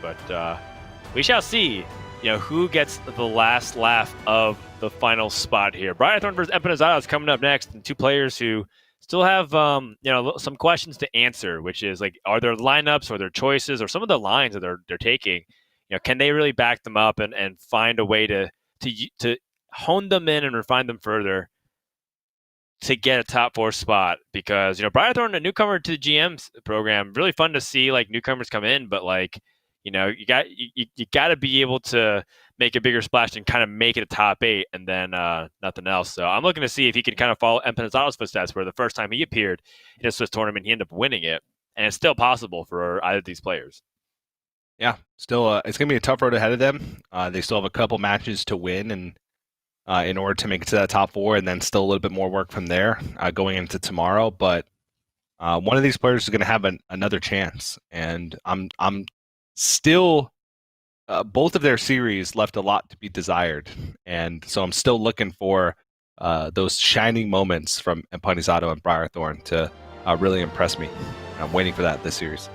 But we shall see, who gets the last laugh of the final spot here. Briarthorn versus Empanizado is coming up next, and two players who still have, some questions to answer, which is like, are there lineups or their choices or some of the lines that they're taking, can they really back them up and find a way to hone them in and refine them further to get a top 4 spot? Because Briarthorn, a newcomer to the GM's program, really fun to see like newcomers come in, but like you got to be able to make a bigger splash and kind of make it a top 8 and then nothing else. So I'm looking to see if he can kind of follow Empanizado's footsteps, where the first time he appeared in a Swiss tournament, he ended up winning it, and it's still possible for either of these players. Yeah, still, it's going to be a tough road ahead of them. They still have a couple matches to win, and in order to make it to that top 4, and then still a little bit more work from there going into tomorrow. But one of these players is going to have another chance, and I'm still, both of their series left a lot to be desired, and so I'm still looking for those shining moments from Empanizado and Briarthorn to really impress me. I'm waiting for that this series.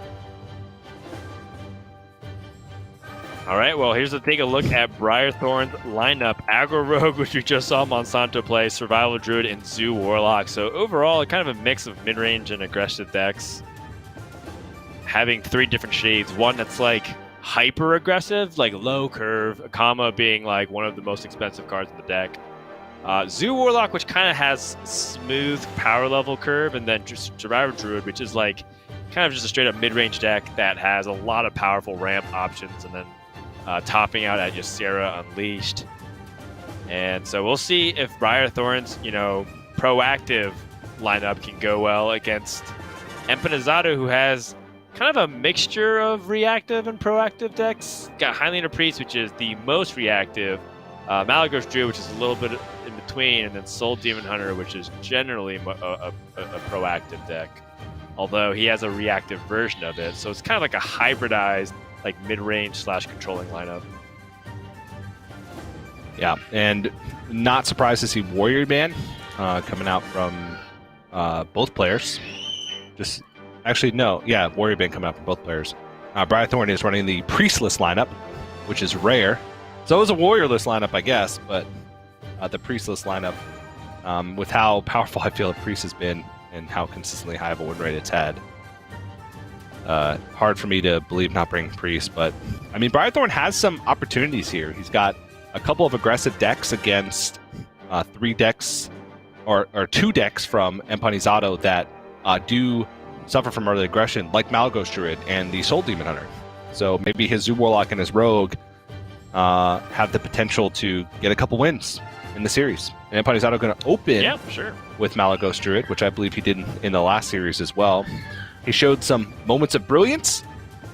All right, well, here's to take a look at Briarthorn's lineup. Aggro Rogue, which we just saw Monsanto play, Survival Druid, and Zoo Warlock. So overall, kind of a mix of mid-range and aggressive decks. Having 3 different shades. One that's like hyper-aggressive, like low curve, Akama being like one of the most expensive cards in the deck. Zoo Warlock, which kind of has smooth power level curve, and then just Survival Druid, which is like kind of just a straight-up mid-range deck that has a lot of powerful ramp options, and then topping out at Ysera Unleashed. And so we'll see if Briarthorn's, proactive lineup can go well against Empanizado, who has kind of a mixture of reactive and proactive decks. Got Highlander Priest, which is the most reactive, Malagos Druid, which is a little bit in between, and then Soul Demon Hunter, which is generally a proactive deck, although he has a reactive version of it. So it's kind of like a hybridized, like mid-range / controlling lineup. Yeah, and not surprised to see Warrior Man coming out from both players. Warrior Band coming out from both players. Briarthorn is running the Priestless lineup, which is rare. So it was a Warriorless lineup, I guess, but the Priestless lineup, with how powerful I feel a Priest has been and how consistently high of a win rate it's had, hard for me to believe not bringing Priest. But, I mean, Briarthorn has some opportunities here. He's got a couple of aggressive decks against 3 decks, or 2 decks from Empanizado that do suffer from early aggression, like Malagos Druid and the Soul Demon Hunter. So maybe his Zoo Warlock and his Rogue have the potential to get a couple wins in the series. And Empanizado going to open with Malagos Druid, which I believe he did in the last series as well. He showed some moments of brilliance,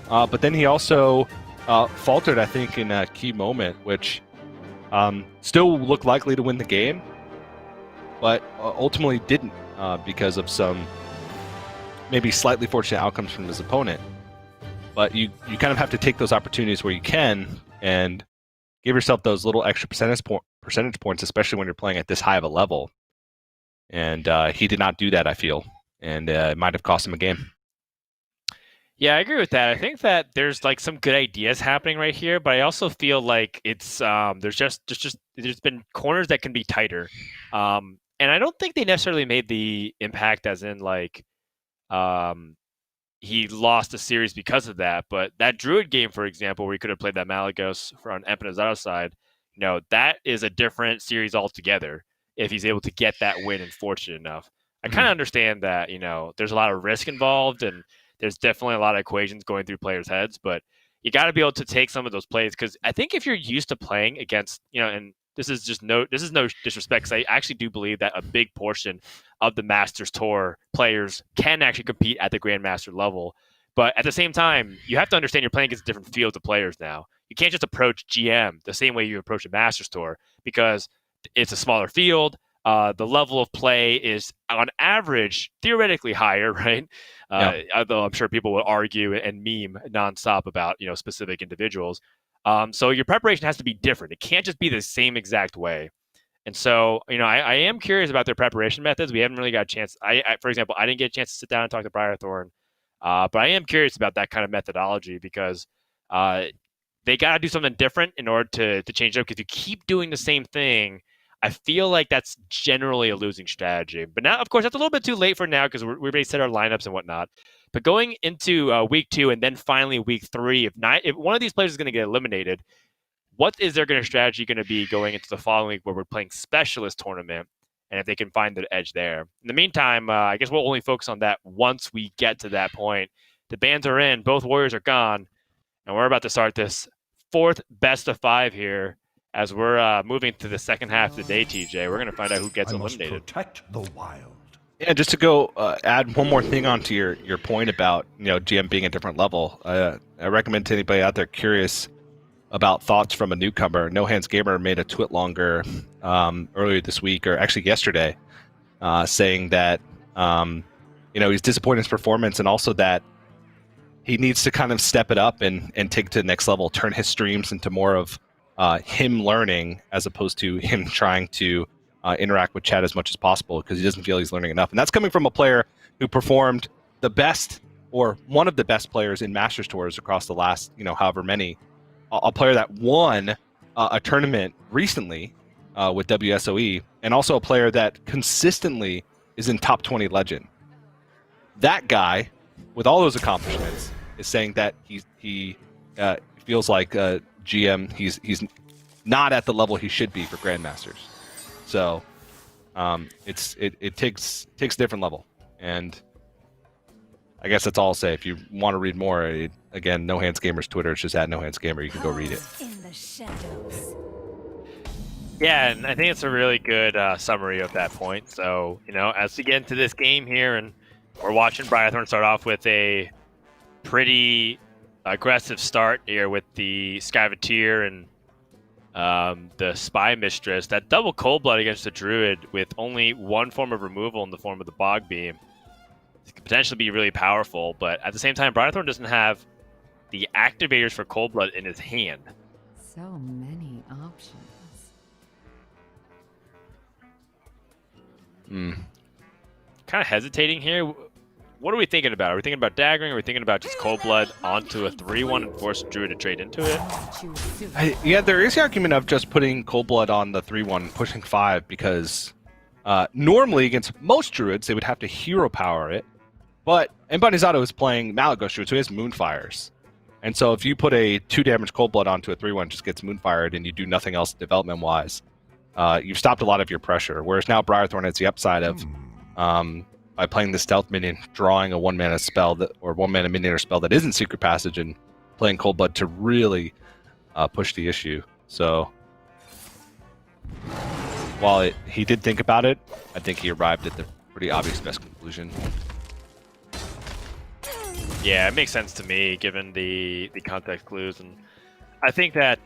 but then he also faltered, I think, in a key moment, which still looked likely to win the game, but ultimately didn't because of some maybe slightly fortunate outcomes from his opponent. But you kind of have to take those opportunities where you can and give yourself those little extra percentage points, especially when you're playing at this high of a level. And he did not do that, I feel, and it might have cost him a game. Yeah, I agree with that. I think that there's like some good ideas happening right here, but I also feel like it's there's been corners that can be tighter, and I don't think they necessarily made the impact as in like he lost a series because of that. But that Druid game, for example, where he could have played that Malagos on Empanizado's side, that is a different series altogether if he's able to get that win and fortunate enough. I kind of understand that there's a lot of risk involved, and there's definitely a lot of equations going through players' heads, but you got to be able to take some of those plays, because I think if you're used to playing against, and this is no disrespect, because I actually do believe that a big portion of the Masters Tour players can actually compete at the Grandmaster level. But at the same time, you have to understand you're playing against different fields of players now. You can't just approach GM the same way you approach a Masters Tour, because it's a smaller field. The level of play is, on average, theoretically higher, right? Although I'm sure people will argue and meme nonstop about specific individuals. So your preparation has to be different. It can't just be the same exact way. And so, I am curious about their preparation methods. We haven't really got a chance. For example, I didn't get a chance to sit down and talk to Briarthorn, but I am curious about that kind of methodology, because They got to do something different in order to change it up, because you keep doing the same thing. I feel like that's generally a losing strategy. But now, of course, that's a little bit too late for now because we already set our lineups and whatnot. But going into week 2 and then finally week 3, if one of these players is going to get eliminated, what is their strategy going to be going into the following week where we're playing specialist tournament, and if they can find the edge there? In the meantime, I guess we'll only focus on that once we get to that point. The bans are in, both warriors are gone, and we're about to start this 4th best of 5 here. As we're moving to the second half of the day, TJ, we're going to find out who gets eliminated. Protect the wild. Yeah, just to go add one more thing onto your point about GM being a different level. I recommend to anybody out there curious about thoughts from a newcomer. No Hands Gamer made a tweet longer earlier this week, or actually yesterday, saying that he's disappointed in his performance, and also that he needs to kind of step it up and take it to the next level, turn his streams into more of him learning as opposed to him trying to interact with chat as much as possible, because he doesn't feel he's learning enough. And that's coming from a player who performed the best, or one of the best players in Masters Tours across the last, however many. A player that won a tournament recently with WSOE, and also a player that consistently is in top 20 legend. That guy, with all those accomplishments, is saying that he feels like GM, he's not at the level he should be for Grandmasters. So it takes a different level, and I guess that's all I'll say. If you want to read more, again, No Hands Gamer's Twitter, it's just at No Hands Gamer. You can go read it. In the shadows. Yeah, and I think it's a really good summary of that point. So, as we get into this game here, and we're watching Briarthorn start off with a pretty aggressive start here with the Skyvateer and the Spy Mistress. That double Cold Blood against the Druid with only one form of removal in the form of the Bog Beam. It could potentially be really powerful, but at the same time, Briarthorn doesn't have the activators for Cold Blood in his hand. So many options. Kind of hesitating here. What are we thinking about? Are we thinking about daggering? Are we thinking about just Cold Blood onto a 3-1 and force Druid to trade into it? Yeah, there is the argument of just putting Cold Blood on the 3-1, pushing 5, because normally against most Druids, they would have to hero power it. But Empanizado is playing Malagos Druid, so he has Moonfires. And so if you put a 2 damage Cold Blood onto a 3-1, just gets Moonfired, and you do nothing else development-wise, you've stopped a lot of your pressure. Whereas now Briarthorn has the upside of, by playing the Stealth Minion, drawing a 1-mana spell, or 1-mana minion or spell that isn't Secret Passage, and playing Cold Blood to really push the issue. So while he did think about it, I think he arrived at the pretty obvious best conclusion. Yeah, it makes sense to me, given the context clues. And I think that,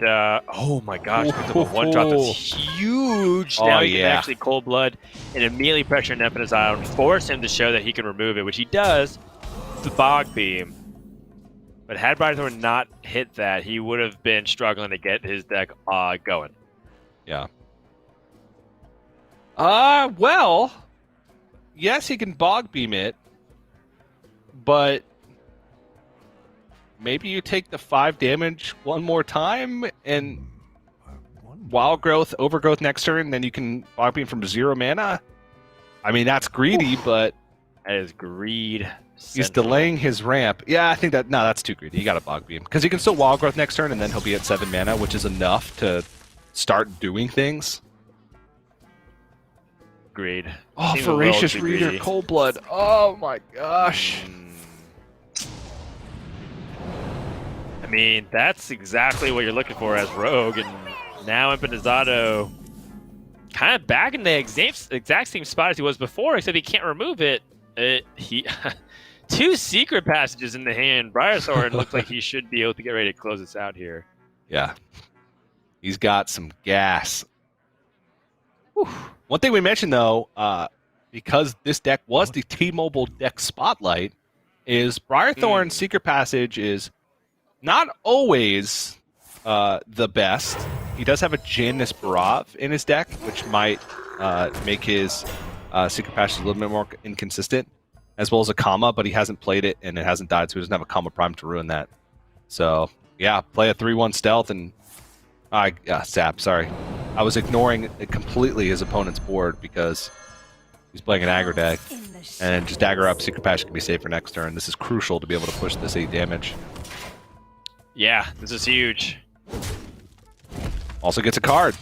oh my gosh, picked up a 1-drop that's huge. Now he can actually Cold Blood and immediately pressure Empanizado and force him to show that he can remove it, which he does, the Bog Beam. But had Briarthorn not hit that, he would have been struggling to get his deck going. Yeah. Well, yes, he can Bog Beam it, but maybe you take the 5 damage one more time and Wild Growth, Overgrowth next turn, then you can Bog Beam from 0 mana? I mean, that's greedy, but that is greed. He's delaying his ramp. Yeah, I think that, no, that's too greedy. You got to Bog Beam. Because he can still Wild Growth next turn, and then he'll be at 7 mana, which is enough to start doing things. Greed. Oh, Voracious Reader, Cold Blood. Oh my gosh. I mean, that's exactly what you're looking for as Rogue, and now Empanizado kind of back in the exact same spot as he was before, except he can't remove it. He 2 Secret Passages in the hand. Briarthorn looks like he should be able to get ready to close this out here. Yeah. He's got some gas. Whew. One thing we mentioned, though, because this deck was the T-Mobile deck spotlight, is Briarthorn's Secret Passage is not always the best. He does have a Janus Barav in his deck, which might make his Secret Passage a little bit more inconsistent, as well as a Kama, but he hasn't played it and it hasn't died, so he doesn't have a Kama Prime to ruin that. So yeah, play a 3-1 stealth and sap. Sorry, I was ignoring completely his opponent's board because he's playing an aggro deck, and just dagger up. Secret Passion can be safe for next turn. This is crucial to be able to push this 8 damage. Yeah, this is huge. Also gets a card.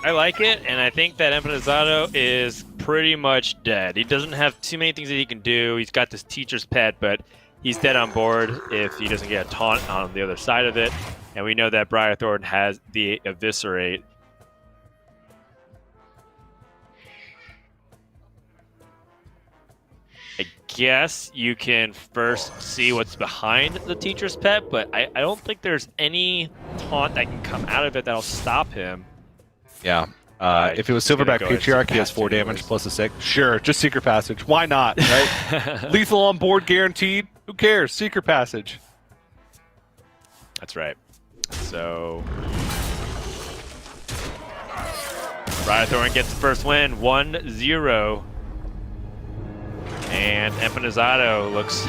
I like it, and I think that Empanizado is pretty much dead. He doesn't have too many things that he can do. He's got this teacher's pet, but he's dead on board if he doesn't get a taunt on the other side of it. And we know that Briarthorn has the Eviscerate. I guess you can first see what's behind the teacher's pet, but I don't think there's any taunt that can come out of it that'll stop him. Yeah. If it was Silverback Patriarch, he has 4 damage plus a 6. Sure, just Secret Passage. Why not, right? Lethal on board guaranteed. Who cares? Secret Passage. That's right. So Briarthorn gets the first win, 1-0. And Empanizado looks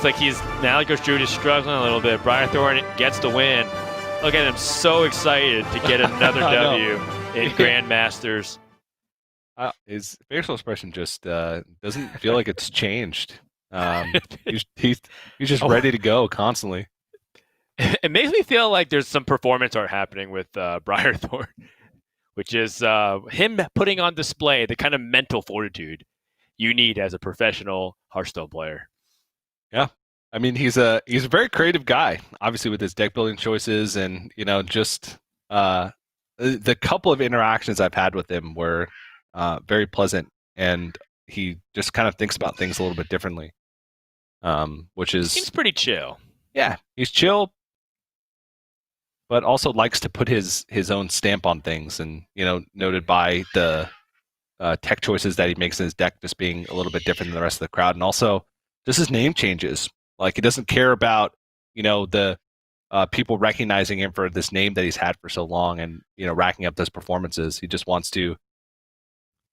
like he's now Ghost Druid is struggling a little bit. Briarthorn gets the win. Look at him, so excited to get another W in Grandmasters. His facial expression just doesn't feel like it's changed. He's just ready to go constantly. It makes me feel like there's some performance art happening with Briarthorn, which is him putting on display the kind of mental fortitude you need as a professional Hearthstone player. Yeah. I mean, he's a very creative guy, obviously, with his deck building choices, and just the couple of interactions I've had with him were very pleasant, and he just kind of thinks about things a little bit differently, which is seems pretty chill. Yeah, he's chill, but also likes to put his own stamp on things, and noted by the tech choices that he makes in his deck just being a little bit different than the rest of the crowd, and also just his name changes. Like, he doesn't care about, the people recognizing him for this name that he's had for so long and, racking up those performances. He just wants to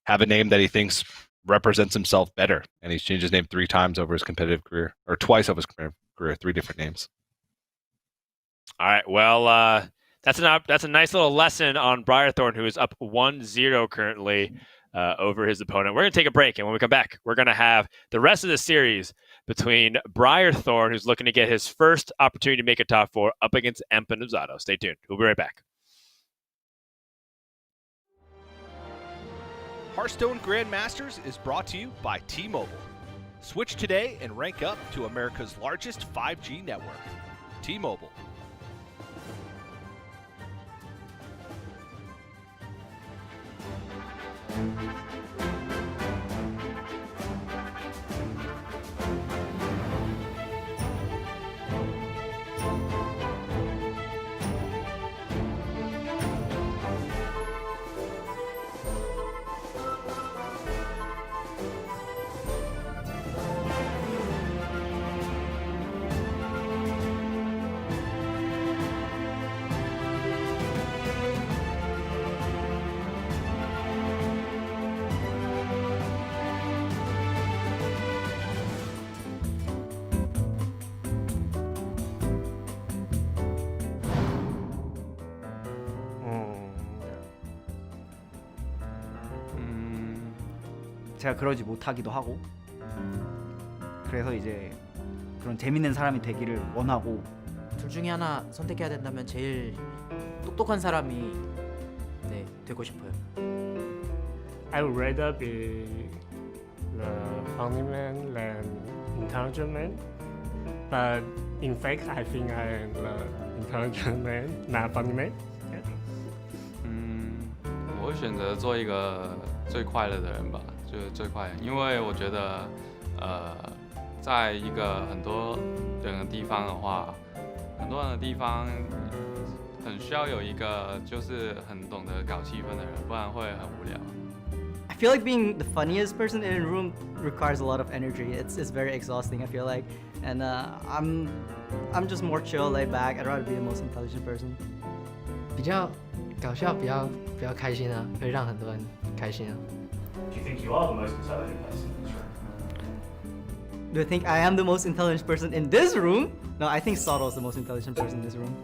have a name that he thinks represents himself better. And he's changed his name 3 times over his competitive career, or twice over his competitive career, 3 different names. All right. Well, that's a nice little lesson on Briarthorn, who is up 1-0 currently over his opponent. We're going to take a break, and when we come back, we're going to have the rest of the series between Briarthorn, who's looking to get his first opportunity to make a top 4, up against Empanizado. Stay tuned. We'll be right back. Hearthstone Grandmasters is brought to you by T-Mobile. Switch today and rank up to America's largest 5G network. T-Mobile. 제가 그러지 못하기도 하고, 그래서 이제 그런 재밌는 사람이 되기를 원하고. 둘 중에 하나 선택해야 된다면 제일 똑똑한 사람이 되고 싶어요. I would rather be the funny man than intelligent man, but in fact, I think I am the intelligent man, not funny man. 我会选择做一个最快乐的人吧，就是最快，因为我觉得，在一个很多人的地方的话，很多人的地方很需要有一个就是很懂得搞气氛的人，不然会很无聊。I feel like being the funniest person in a room requires a lot of energy. It's very exhausting, I feel like, and I'm just more chill, laid back. I'd rather be the most intelligent person. 比较搞笑，比较开心啊，会让很多人开心啊。Do you think you are the most intelligent person in this room? Do you think I am the most intelligent person in this room? No, I think Soto is the most intelligent person in this room.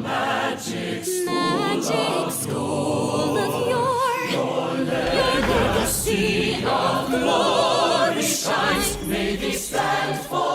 Magic school of your legacy of glory shines. May they stand forevermore.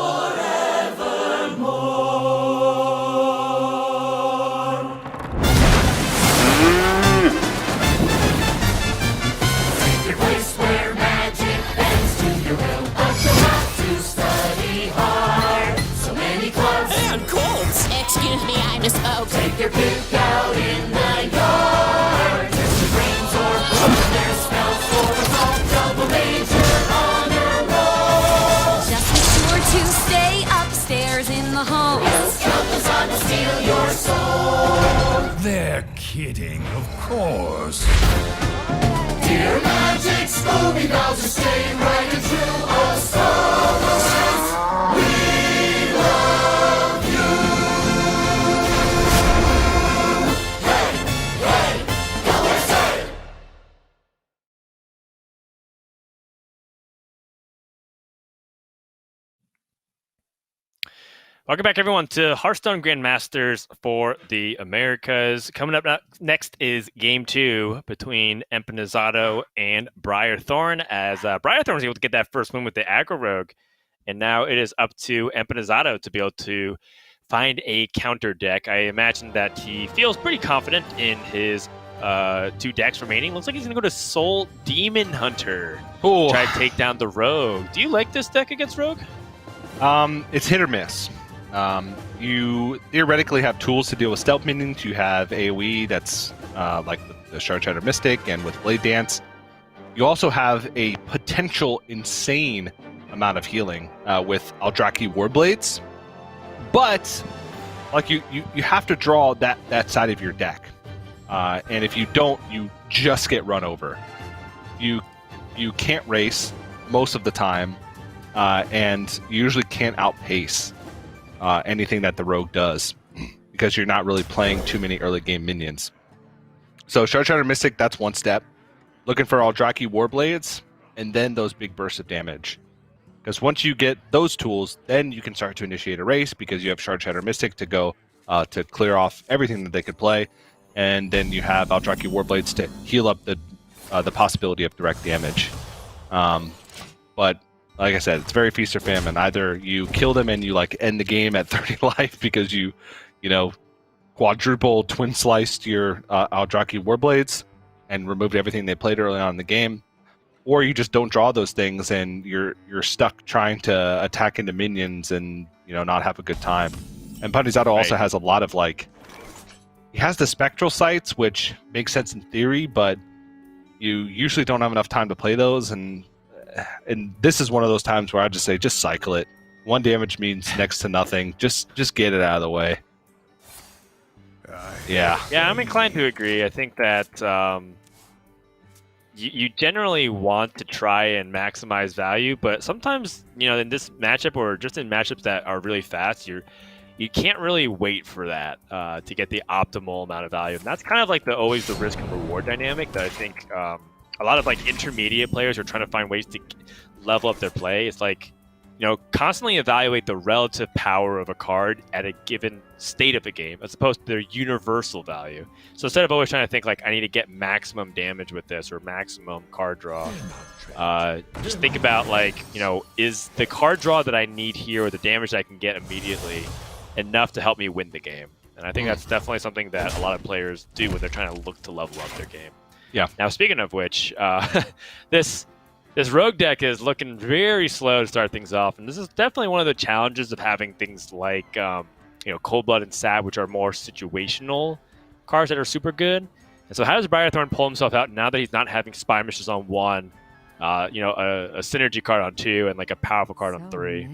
Take your place where magic bends to your will, but you'll have to study hard. So many clubs and colds. Excuse me, I misspoke. Take your pick out in the yard. Test your brains or put their spells for a double major honor roll. Just be sure to stay upstairs in the hall. Those troubles on to steal your soul. They're kidding, of course. Dear Magic Scooby Dolls, just stay right and true. Oh, so we love you. Hey, hey, USA! Welcome back, everyone, to Hearthstone Grandmasters for the Americas. Coming up next is Game 2 between Empanizado and Briarthorn, as Briarthorn was able to get that first win with the Aggro Rogue, and now it is up to Empanizado to be able to find a counter deck. I imagine that he feels pretty confident in his 2 decks remaining. Looks like he's going to go to Soul Demon Hunter. Ooh. Try to take down the Rogue. Do you like this deck against Rogue? It's hit or miss. You theoretically have tools to deal with stealth minions. You have AoE that's like the Shard Mystic, and with Blade Dance. You also have a potential insane amount of healing with Aldraki Warblades. But like you have to draw that side of your deck. And if you don't, you just get run over. You can't race most of the time, and you usually can't outpace anything that the Rogue does, because you're not really playing too many early game minions. So Shard Mystic, that's one step. Looking for Aldraki Warblades, and then those big bursts of damage. Because once you get those tools, then you can start to initiate a race, because you have Shard Mystic to go to clear off everything that they could play, and then you have Aldraki Warblades to heal up the possibility of direct damage. But like I said, it's very feast or famine. Either you kill them and you like end the game at 30 life because you quadruple twin sliced your Aldraki Warblades and removed everything they played early on in the game, or you just don't draw those things and you're stuck trying to attack into minions and not have a good time. And Empanizado also has a lot of he has the spectral sights, which makes sense in theory, but you usually don't have enough time to play those, and this is one of those times where I just say, just cycle it. 1 damage means next to nothing. Just get it out of the way. Yeah, I'm inclined to agree. I think that you generally want to try and maximize value, but sometimes in this matchup or just in matchups that are really fast, you can't really wait for that to get the optimal amount of value, and that's kind of always the risk and reward dynamic that I think a lot of intermediate players are trying to find ways to level up their play. It's constantly evaluate the relative power of a card at a given state of the game, as opposed to their universal value. So instead of always trying to think like I need to get maximum damage with this or maximum card draw, just think about like, is the card draw that I need here or the damage that I can get immediately enough to help me win the game? And I think that's definitely something that a lot of players do when they're trying to look to level up their game. Yeah. Now, speaking of which, this rogue deck is looking very slow to start things off, and this is definitely one of the challenges of having things like Cold Blood and Sab, which are more situational cards that are super good. And so how does Briarthorn pull himself out now that he's not having Spy Missions on 1, a synergy card on 2, and like a powerful card on 3?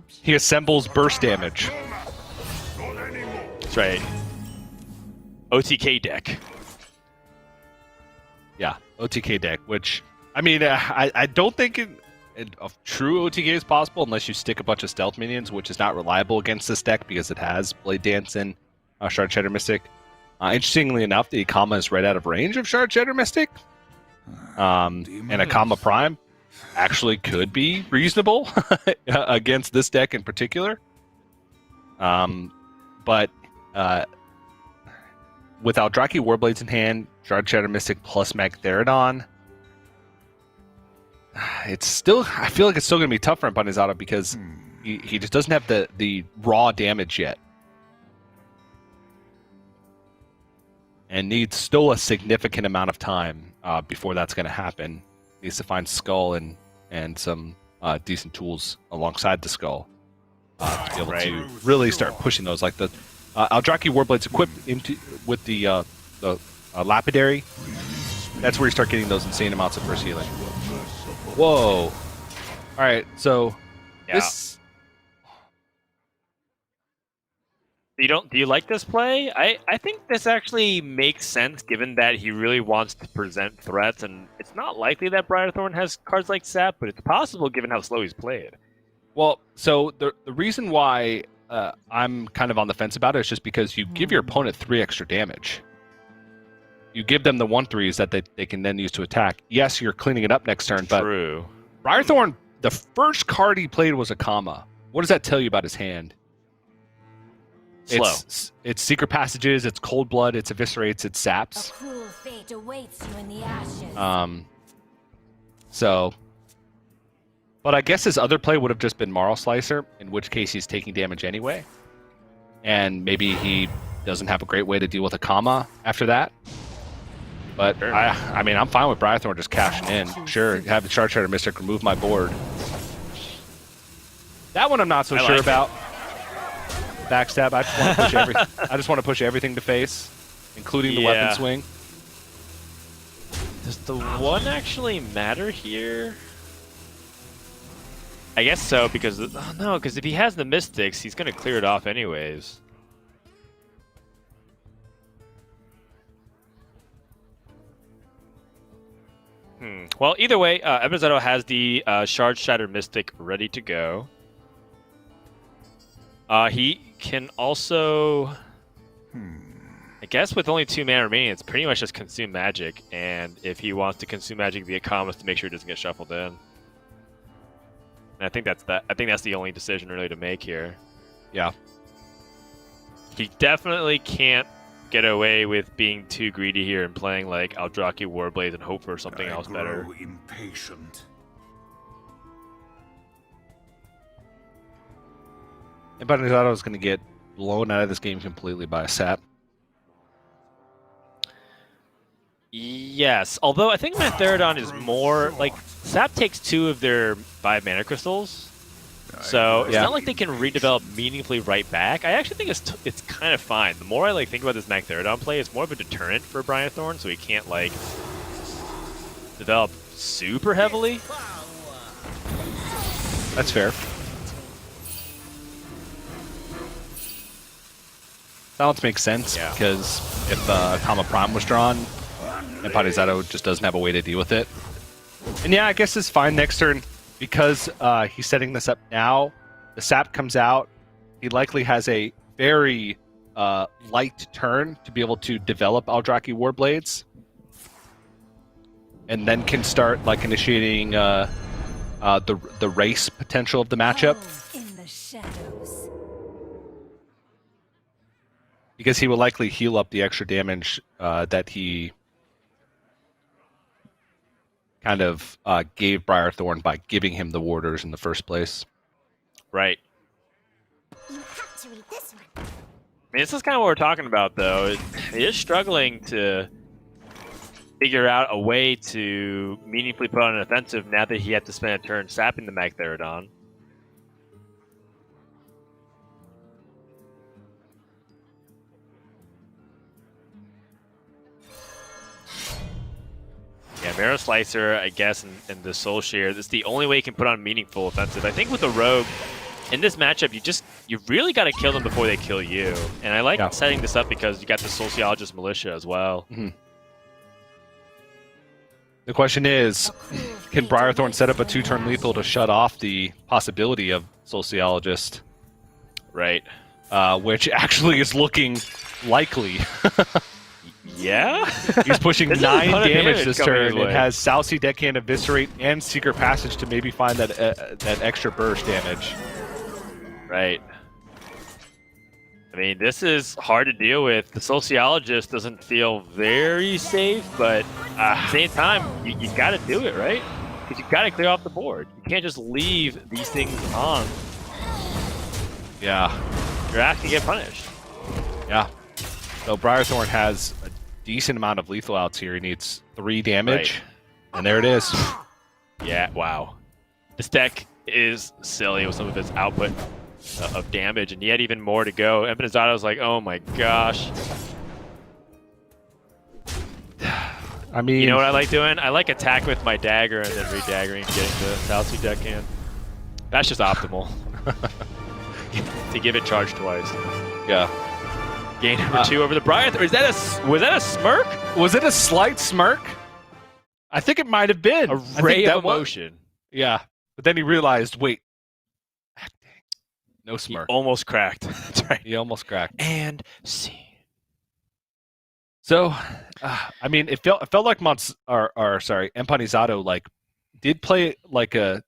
He assembles burst damage. That's right. OTK deck. Yeah, OTK deck, which, I mean, I don't think a true OTK is possible unless you stick a bunch of stealth minions, which is not reliable against this deck because it has Blade Dance and Shard Shatter Mystic. Interestingly enough, the Akama is right out of range of Shard Shatter Mystic. And Akama Prime actually could be reasonable against this deck in particular. But with Eldrazi Warblades in hand, Shard Shatter Mystic plus Magtheridon, it's still, I feel like it's still going to be tough for Empanizado because he just doesn't have the raw damage yet. And needs still a significant amount of time before that's going to happen. Needs to find Skull and some decent tools alongside the Skull to be able to really start pushing those. Like the Eldrazi Warblades equipped with the Lapidary, that's where you start getting those insane amounts of burst healing. Whoa! All right, so this. Do you like this play? I think this actually makes sense given that he really wants to present threats, and it's not likely that Briarthorn has cards like Sap, but it's possible given how slow he's played. Well, so the reason why I'm kind of on the fence about it is just because you give your opponent 3 extra damage. You give them the 1/3s that they can then use to attack. Yes, you're cleaning it up next turn, but True. Briarthorn, the first card he played was Akama. What does that tell you about his hand? Slow. It's Secret Passages, it's Cold Blood, it's Eviscerates, it's Saps. A cruel fate awaits you in the ashes. But I guess his other play would have just been Marl Slicer, in which case he's taking damage anyway. And maybe he doesn't have a great way to deal with Akama after that. But I mean, I'm fine with Briarthorn just cashing in. Sure, have the Shard Shatter Mystic remove my board. That one I'm not so sure about. Backstab. I just want to push everything to face, including the weapon swing. Does the 1 actually matter here? I guess so, because because if he has the Mystics, he's going to clear it off anyways. Well, either way, Empanizado has the Shard Shatter Mystic ready to go. He can also, I guess with only 2 mana remaining, it's pretty much just Consume Magic, and if he wants to Consume Magic the Akamas to make sure it doesn't get shuffled in. And I think that's the only decision really to make here. Yeah. He definitely can't get away with being too greedy here and playing like Eldrazi Warblades and hope for something else better. Impatient. Empanizado is going to get blown out of this game completely by a Sap. Yes, although I think Magtheridon is more like Sap takes 2 of their 5 mana crystals, so it's not like they can redevelop meaningfully right back. I actually think it's kind of fine. The more I think about this Magtheridon play, it's more of a deterrent for Briarthorn, so he can't develop super heavily. That's fair. Balance makes sense because if Akama Prime was drawn, Empanizado just doesn't have a way to deal with it. And yeah, I guess it's fine next turn because he's setting this up now. The Sap comes out. He likely has a very light turn to be able to develop Eldrazi Warblades. And then can start initiating the race potential of the matchup. In the shadows. Because he will likely heal up the extra damage that he kind of gave Briarthorn by giving him the warders in the first place. Right. You have to read this one. I mean, this is kind of what we're talking about, though. He is struggling to figure out a way to meaningfully put on an offensive now that he had to spend a turn sapping the Magtheridon. Yeah, Marrow Slicer, I guess, and the Soul Share, this is the only way you can put on meaningful offensive. I think with the Rogue, in this matchup, you really got to kill them before they kill you. And I like setting this up because you got the Sociologist Militia as well. Mm-hmm. The question is, can Briarthorn set up a 2-turn lethal to shut off the possibility of Sociologist? Right. Which actually is looking likely. Yeah? He's pushing This is 9 a ton of damage this coming his turn. It way. has Sousy, Deckhand, Eviscerate, and Secret Passage to maybe find that extra burst damage. Right. I mean, this is hard to deal with. The Sociologist doesn't feel very safe, but at the same time, you got to do it, right? Because you got to clear off the board. You can't just leave these things on. Yeah. You're asking to get punished. Yeah. So Briarthorn has a decent amount of lethal outs here. He needs 3 damage. Right. And there it is. Yeah, wow. This deck is silly with some of its output of damage, and yet even more to go. Empanizado's like, oh my gosh. I mean, You know what I like doing? I like attack with my dagger and then re-daggering and getting the Southsea deckhand. That's just optimal. To give it charge twice. yeah. Gain number 2 over the Briarthorn. Was that a smirk? Was it a slight smirk? I think it might have been. A I think ray that of was- emotion. Yeah. But then he realized, wait. No He smirk. almost cracked. That's right. He almost cracked. And see. So, I mean, it felt like Empanizado did play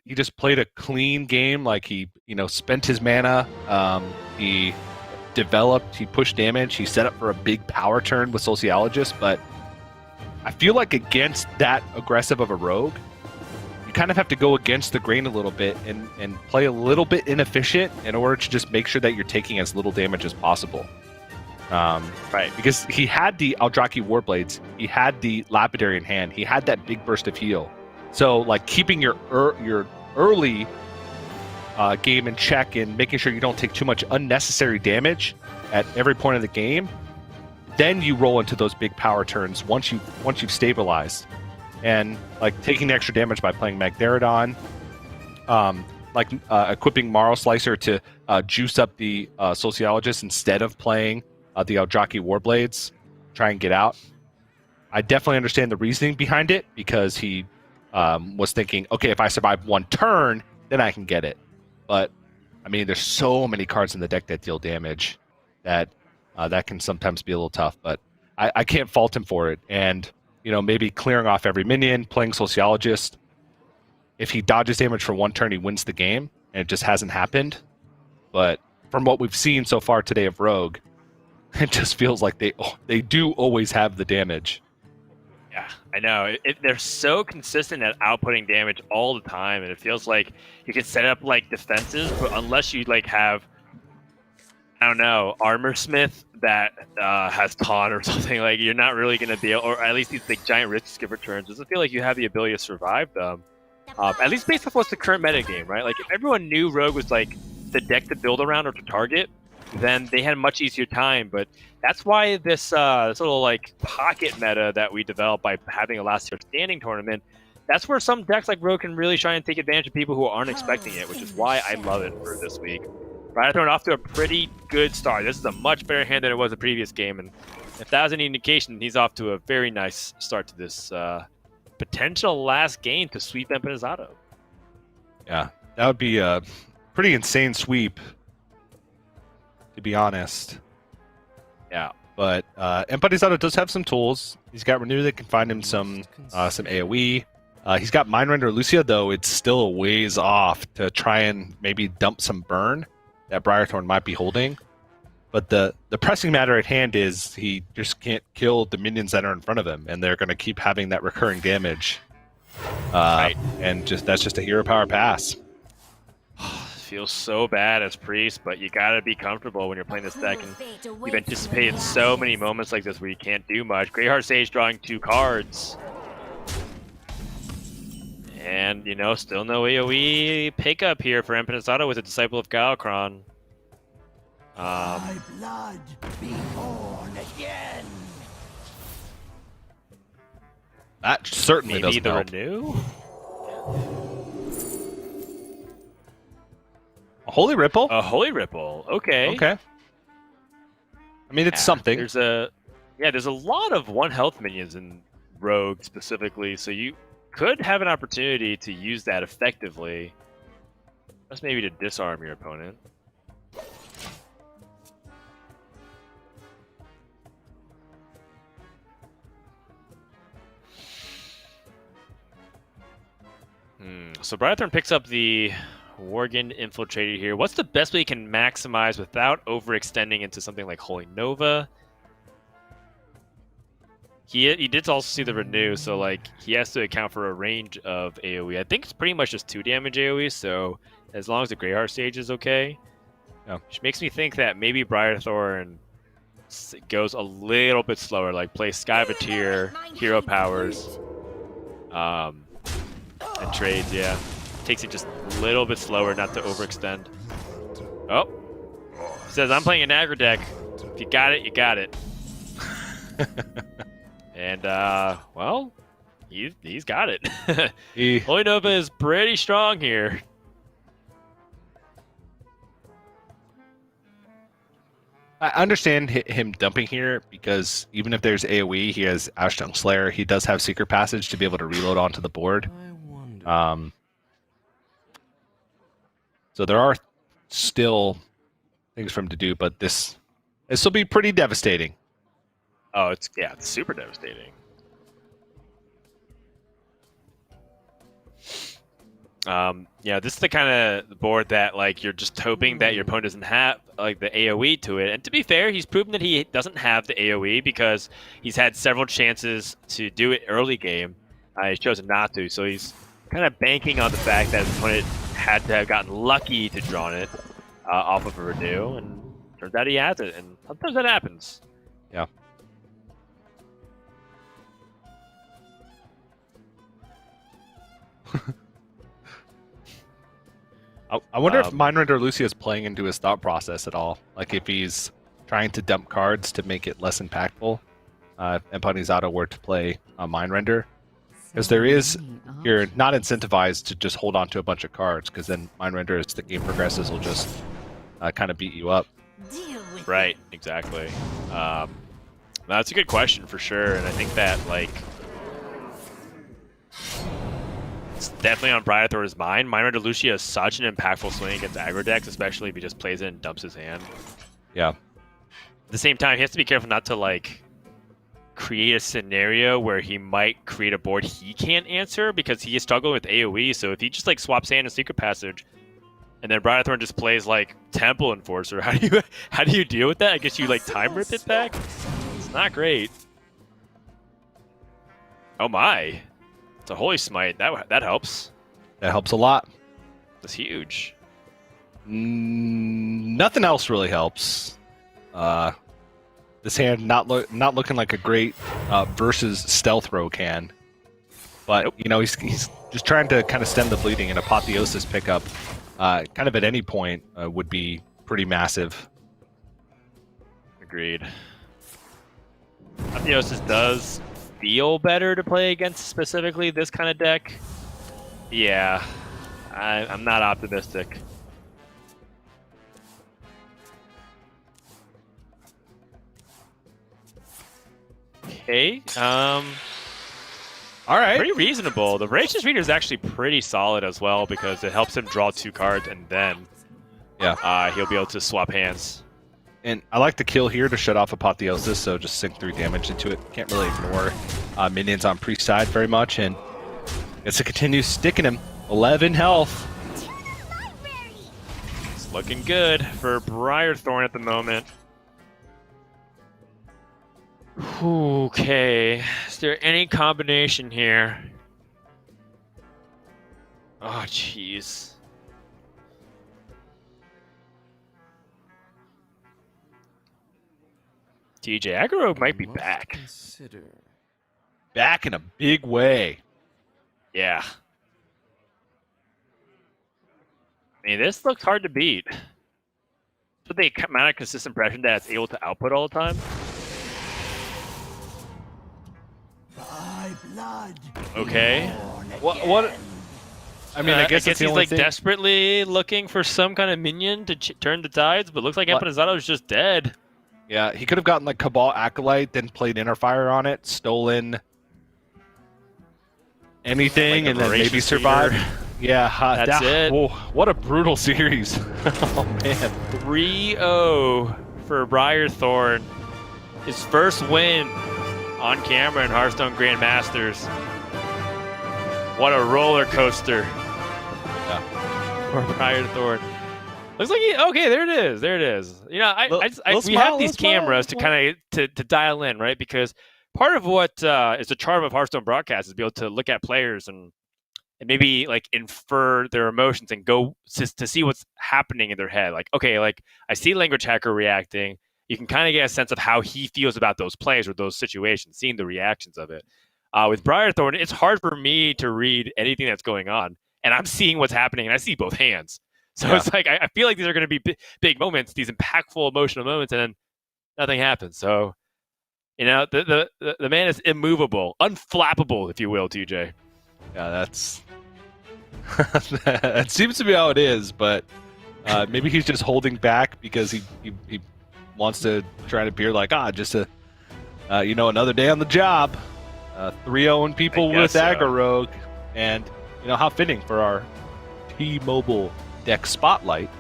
he just played a clean game. Like he spent his mana. He developed. He pushed damage. He set up for a big power turn with Sociologist. But I feel like against that aggressive of a rogue, you kind of have to go against the grain a little bit and play a little bit inefficient in order to just make sure that you're taking as little damage as possible. Right. Because he had the Aldraki Warblades, he had the Lapidary in hand, he had that big burst of heal. So, keeping your early game in check and making sure you don't take too much unnecessary damage at every point of the game, then you roll into those big power turns once you've stabilized. And taking the extra damage by playing Magtheridon, equipping Marrow Slicer to juice up the Sociologist instead of playing the Aldraki Warblades, try and get out. I definitely understand the reasoning behind it because he was thinking, okay, if I survive 1 turn, then I can get it. But I mean, there's so many cards in the deck that deal damage that that can sometimes be a little tough. But I can't fault him for it. And maybe clearing off every minion, playing Sociologist. If he dodges damage for 1 turn, he wins the game, and it just hasn't happened. But from what we've seen so far today of Rogue, it just feels like they do always have the damage. Yeah, I know. They're so consistent at outputting damage all the time, and it feels like you can set up defenses, but unless you have, I don't know, Armor Smith that has taunt or something, you're not really going to be able, or at least these giant risk skipper turns, doesn't feel like you have the ability to survive them. At least based off what's the current meta game, right? If everyone knew Rogue was the deck to build around or to target, then they had a much easier time. But that's why this little pocket meta that we developed by having a last year standing tournament, that's where some decks like Rogue can really try and take advantage of people who aren't expecting it, which is why I love it for this week. Briarthorn off to a pretty good start. This is a much better hand than it was the previous game, and if that was any indication, he's off to a very nice start to this potential last game to sweep Empanizado. Yeah, that would be a pretty insane sweep, to be honest. Yeah. But Empanizado does have some tools. He's got Renew that can find him some AoE. He's got Mindrender Lucia, though it's still a ways off to try and maybe dump some burn that Briarthorn might be holding. But the pressing matter at hand is he just can't kill the minions that are in front of him, and they're going to keep having that recurring damage. Right. And that's just a hero power pass. Feels so bad as Priest, but you gotta be comfortable when you're playing this deck, and you've anticipated so many moments like this where you can't do much. Greyheart Sage drawing 2 cards. And, you know, still no AoE pickup here for Empanizado with a Disciple of Galakron. My blood be born again. That certainly Maybe doesn't the help. Renew? A Holy Ripple? A Holy Ripple, okay. Okay. I mean, it's something. There's a lot of 1 health minions in Rogue specifically, so you could have an opportunity to use that effectively. Just maybe to disarm your opponent. So Briarthorn picks up the Worgen Infiltrator here. What's the best way you can maximize without overextending into something like Holy Nova? He did also see the Renew, so like he has to account for a range of AoE. I think it's pretty much just 2 damage AoE, so as long as the Greyheart Stage is okay. Yeah. Which makes me think that maybe Briarthorn goes a little bit slower, like plays Skyvateer, Hero Powers, and trades, yeah. Takes it just a little bit slower, not to overextend. Oh. Says, I'm playing an aggro deck. If you got it, you got it. And, well, he's got it. Holy Nova is pretty strong here. I understand him dumping here because even if there's AoE, he has Ashdown Slayer. He does have Secret Passage to be able to reload onto the board. So there are still things for him to do, but this will be pretty devastating. Oh, it's super devastating. Yeah, this is the kind of board that like you're just hoping that your opponent doesn't have like the AoE to it. And to be fair, he's proven that he doesn't have the AoE because he's had several chances to do it early game. He's chosen not to, so he's kind of banking on the fact that his opponent had to have gotten lucky to draw it off of a Renew, and turns out he has it, and sometimes that happens. Yeah. I wonder if Mindrender Lucia is playing into his thought process at all. Like if he's trying to dump cards to make it less impactful. If Empanizado were to play Mindrender. Because there is, you're not incentivized to just hold on to a bunch of cards, because then Mindrender, as the game progresses, will just kind of beat you up. Right, exactly. That's a good question for sure, and I think that like it's definitely on Briarthorn's mind. Mindrender Lucia is such an impactful swing against aggro decks, especially if he just plays it and dumps his hand. Yeah. At the same time, he has to be careful not to like create a scenario where he might create a board he can't answer because he is struggling with AoE. So if he just like swaps hand and Secret Passage, and then Briarthorn just plays like Temple Enforcer, how do you deal with that? I guess you like time rip it back. It's not great. Oh my! It's a Holy Smite. That helps. That helps a lot. That's huge. Nothing else really helps. This hand not looking like a great versus stealth row can, but Nope. you know he's just trying to kind of stem the bleeding, and Apotheosis pickup, kind of at any point would be pretty massive. Agreed. Apotheosis does feel better to play against specifically this kind of deck. Yeah, I'm not optimistic. Okay. All right. Pretty reasonable. The Voracious Reader is actually pretty solid as well because it helps him draw 2 cards and then he'll be able to swap hands. And I like the kill here to shut off Apotheosis, so just sink 3 damage into it. Can't really ignore minions on priest side very much, and Gets to continue sticking him. 11 health. It's looking good for Briarthorn at the moment. Okay, is there any combination here? Oh, jeez. TJ Aggro might be back. Back in a big way. Yeah. I mean, this looks hard to beat. But the amount of consistent pressure that it's able to output all the time. My blood. Okay. What? I mean, I guess it's the he's only like thing. desperately looking for some kind of minion to turn the tides, but looks like What? Empanizado is just dead. Yeah, he could have gotten like Cabal Acolyte, then played Inner Fire on it, stolen anything, Like a and then maybe Voracious survived. Eater. Yeah, That's it. Whoa, what a brutal series. Oh man. 3-0 for Briarthorn. His first win on camera in Hearthstone Grandmasters. What a roller coaster for Briarthorn. Looks like okay, there it is. There it is. You know, we have these cameras to kind of to dial in, right? Because part of what is the charm of Hearthstone broadcast is be able to look at players and maybe like infer their emotions and go to see what's happening in their head. Like, okay, like I see Language Hacker reacting. You can kind of get a sense of how he feels about those plays or those situations, seeing the reactions of it. With Briarthorn, it's hard for me to read anything that's going on, and I'm seeing what's happening, and I see both hands. So it's like I feel like these are going to be big moments, these impactful emotional moments, and then nothing happens. So, you know, the man is immovable, unflappable, if you will, TJ. Yeah, that's that seems to be how it is, but maybe he's just holding back because he wants to try to appear like just a another day on the job. 3-0 people with Aggro Rogue, and you know how fitting for our T-Mobile deck spotlight.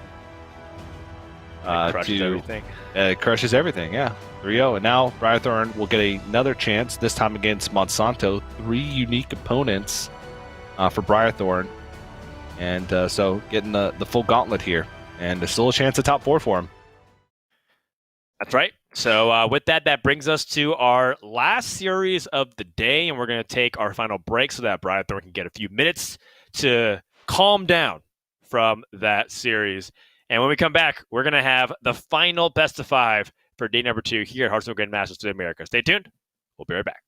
It crushes everything. It crushes everything, yeah. 3-0, and now Briarthorn will get another chance, this time against Monsanto. 3 unique opponents for Briarthorn, and so getting the full gauntlet here, and there's still a chance at top 4 for him. That's right. So with that brings us to our last series of the day, and we're going to take our final break so that Briarthorn can get a few minutes to calm down from that series. And when we come back, we're going to have the final best of 5 for day number 2 here at Hearthstone Grandmasters of America. Stay tuned. We'll be right back.